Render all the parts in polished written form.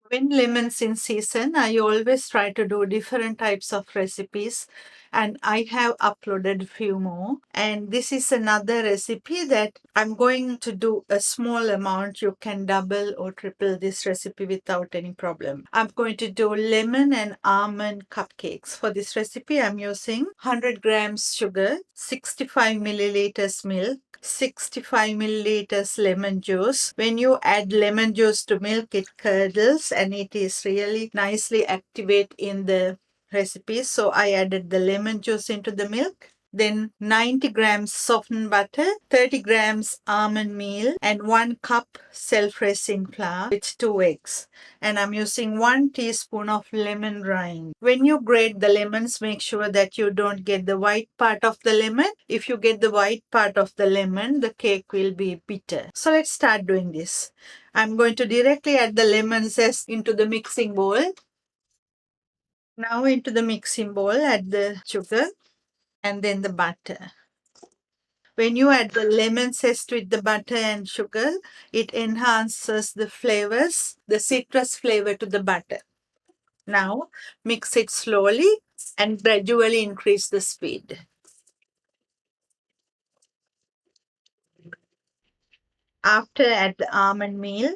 When lemons in season, I always try to do different types of recipes, and I have uploaded a few more. And this is another recipe that I'm going to do a small amount. You can double or triple this recipe without any problem. I'm going to do lemon and almond cupcakes. For this recipe, I'm using 100 grams sugar, 65 milliliters milk, 65 milliliters lemon juice. When you add lemon juice to milk, it curdles and it is really nicely activate in the recipe. So I added the lemon juice into the milk. Then 90 grams softened butter, 30 grams almond meal, and 1 cup self-raising flour with 2 eggs. And I'm using 1 teaspoon of lemon rind. When you grate the lemons, make sure that you don't get the white part of the lemon. If you get the white part of the lemon, the cake will be bitter. So let's start doing this. I'm going to directly add the lemon zest into the mixing bowl. Now into the mixing bowl, add the sugar and then the butter. When you add the lemon zest with the butter and sugar, it enhances the flavors, the citrus flavor to the butter. Now mix it slowly and gradually increase the speed. After, add the almond meal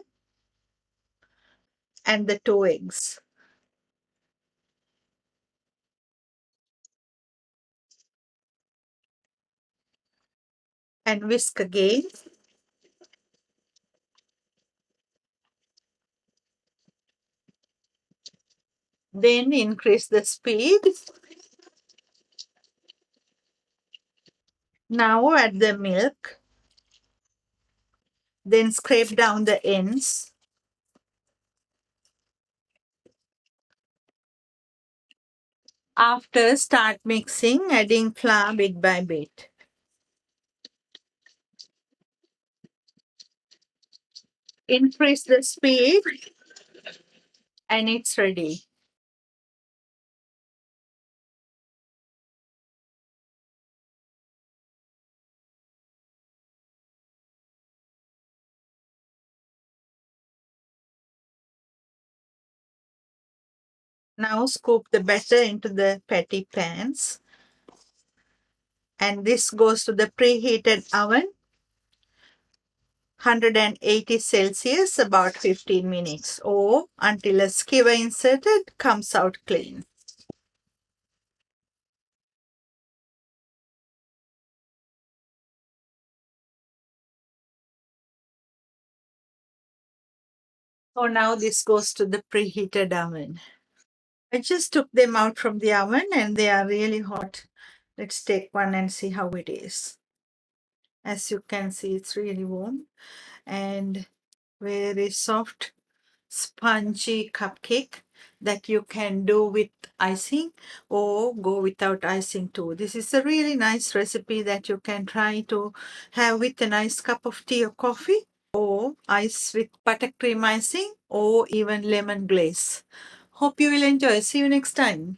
and the 2 eggs. And whisk again. Then increase the speed. Now add the milk. Then scrape down the ends. After, start mixing, adding flour bit by bit. Increase the speed and it's ready. Now scoop the batter into the patty pans. And this goes to the preheated oven, 180 Celsius, about 15 minutes, or until a skewer inserted comes out clean. So now this goes to the preheated oven. I just took them out from the oven and they are really hot. Let's take one and see how it is. As you can see, it's really warm and very soft, spongy cupcake that you can do with icing or go without icing too. This is a really nice recipe that you can try to have with a nice cup of tea or coffee, or ice with buttercream icing, or even lemon glaze. Hope you will enjoy. See you next time.